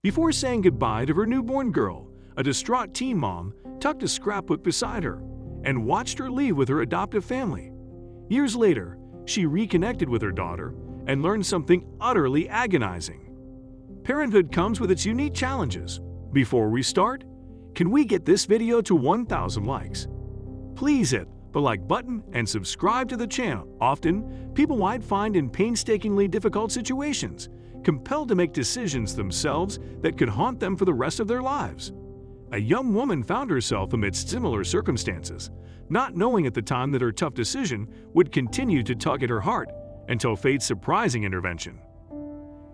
Before saying goodbye to her newborn girl, a distraught teen mom tucked a scrapbook beside her and watched her leave with her adoptive family. Years later, she reconnected with her daughter and learned something utterly agonizing. Parenthood comes with its unique challenges. Before we start, can we get this video to 1,000 likes? Please hit the like button and subscribe to the channel. Often, people might find in painstakingly difficult situations, compelled to make decisions themselves that could haunt them for the rest of their lives. A young woman found herself amidst similar circumstances, not knowing at the time that her tough decision would continue to tug at her heart until fate's surprising intervention.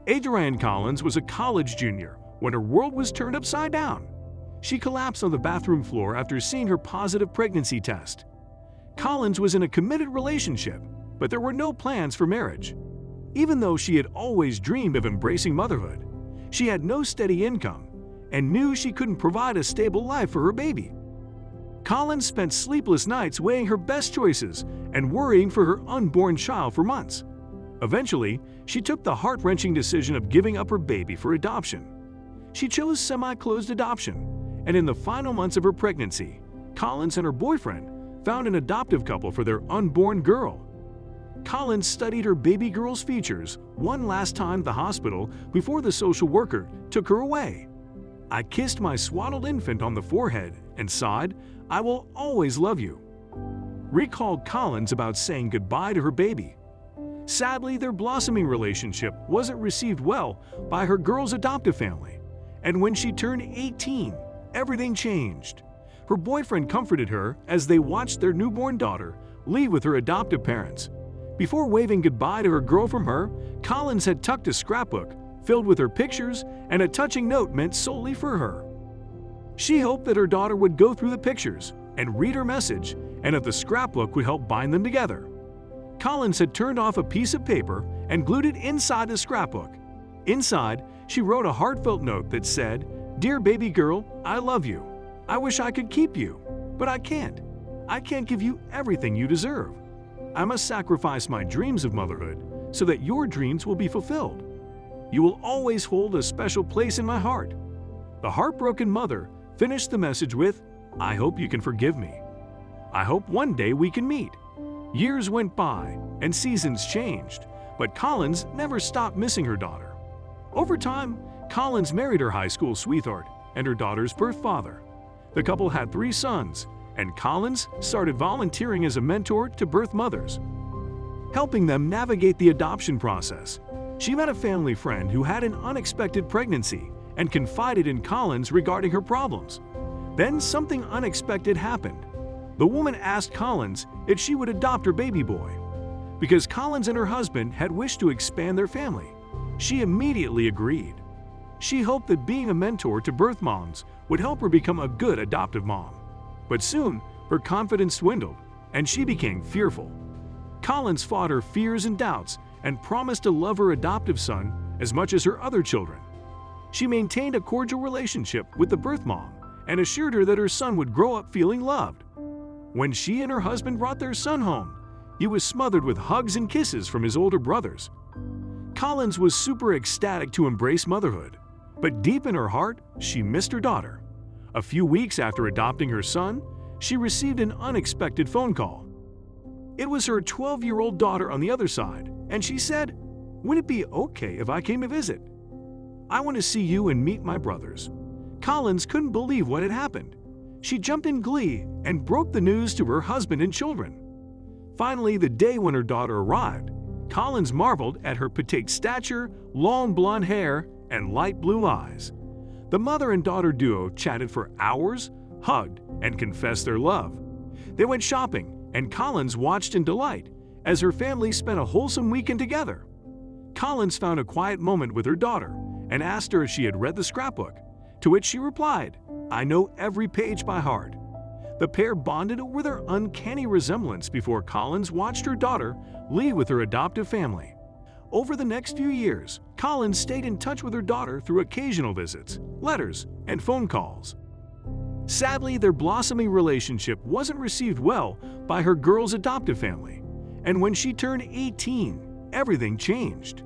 Adrienne Collins was a college junior when her world was turned upside down. She collapsed on the bathroom floor after seeing her positive pregnancy test. Collins was in a committed relationship, but there were no plans for marriage. Even though she had always dreamed of embracing motherhood, she had no steady income and knew she couldn't provide a stable life for her baby. Collins spent sleepless nights weighing her best choices and worrying for her unborn child for months. Eventually, she took the heart-wrenching decision of giving up her baby for adoption. She chose semi-closed adoption, and in the final months of her pregnancy, Collins and her boyfriend found an adoptive couple for their unborn girl. Collins studied her baby girl's features one last time at the hospital before the social worker took her away. "I kissed my swaddled infant on the forehead and sighed, 'I will always love you,'" recalled Collins about saying goodbye to her baby. Sadly, their blossoming relationship wasn't received well by her girl's adoptive family, and when she turned 18, everything changed. Her boyfriend comforted her as they watched their newborn daughter leave with her adoptive parents. Before waving goodbye to her girl from her, Collins had tucked a scrapbook filled with her pictures and a touching note meant solely for her. She hoped that her daughter would go through the pictures and read her message, and that the scrapbook would help bind them together. Collins had turned off a piece of paper and glued it inside the scrapbook. Inside, she wrote a heartfelt note that said, "Dear baby girl, I love you. I wish I could keep you, but I can't. I can't give you everything you deserve. I must sacrifice my dreams of motherhood so that your dreams will be fulfilled. You will always hold a special place in my heart." The heartbroken mother finished the message with, "I hope you can forgive me. I hope one day we can meet." Years went by and seasons changed, but Collins never stopped missing her daughter. Over time, Collins married her high school sweetheart and her daughter's birth father. The couple had 3 sons, and Collins started volunteering as a mentor to birth mothers, helping them navigate the adoption process. She met a family friend who had an unexpected pregnancy and confided in Collins regarding her problems. Then something unexpected happened. The woman asked Collins if she would adopt her baby boy. Because Collins and her husband had wished to expand their family, she immediately agreed. She hoped that being a mentor to birth moms would help her become a good adoptive mom. But soon, her confidence dwindled, and she became fearful. Collins fought her fears and doubts and promised to love her adoptive son as much as her other children. She maintained a cordial relationship with the birth mom and assured her that her son would grow up feeling loved. When she and her husband brought their son home, he was smothered with hugs and kisses from his older brothers. Collins was super ecstatic to embrace motherhood, but deep in her heart, she missed her daughter. A few weeks after adopting her son, she received an unexpected phone call. It was her 12-year-old daughter on the other side, and she said, "Would it be okay if I came to visit? I want to see you and meet my brothers." Collins couldn't believe what had happened. She jumped in glee and broke the news to her husband and children. Finally, the day when her daughter arrived, Collins marveled at her petite stature, long blonde hair, and light blue eyes. The mother and daughter duo chatted for hours, hugged, and confessed their love. They went shopping, and Collins watched in delight as her family spent a wholesome weekend together. Collins found a quiet moment with her daughter and asked her if she had read the scrapbook, to which she replied, "I know every page by heart." The pair bonded over their uncanny resemblance before Collins watched her daughter leave with her adoptive family. Over the next few years, Collins stayed in touch with her daughter through occasional visits, letters, and phone calls. Sadly, their blossoming relationship wasn't received well by her girl's adoptive family, and when she turned 18, everything changed.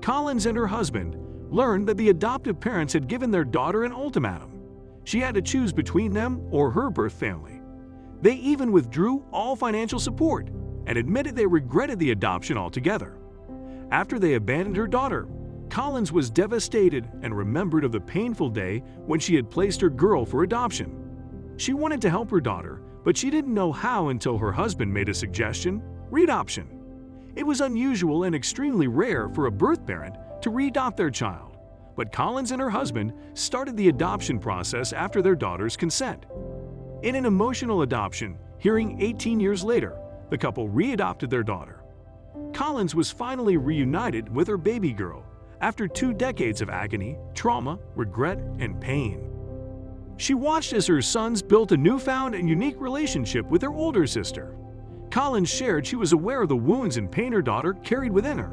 Collins and her husband learned that the adoptive parents had given their daughter an ultimatum. She had to choose between them or her birth family. They even withdrew all financial support and admitted they regretted the adoption altogether. After they abandoned her daughter, Collins was devastated and remembered of the painful day when she had placed her girl for adoption. She wanted to help her daughter, but she didn't know how until her husband made a suggestion: readoption. It was unusual and extremely rare for a birth parent to readopt their child, but Collins and her husband started the adoption process after their daughter's consent. In an emotional adoption hearing 18 years later, the couple readopted their daughter. Collins was finally reunited with her baby girl after 2 decades of agony, trauma, regret, and pain. She watched as her sons built a newfound and unique relationship with their older sister. Collins shared she was aware of the wounds and pain her daughter carried within her,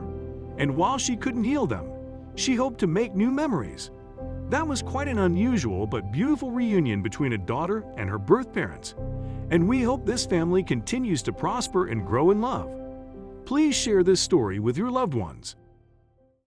and while she couldn't heal them, she hoped to make new memories. That was quite an unusual but beautiful reunion between a daughter and her birth parents, and we hope this family continues to prosper and grow in love. Please share this story with your loved ones.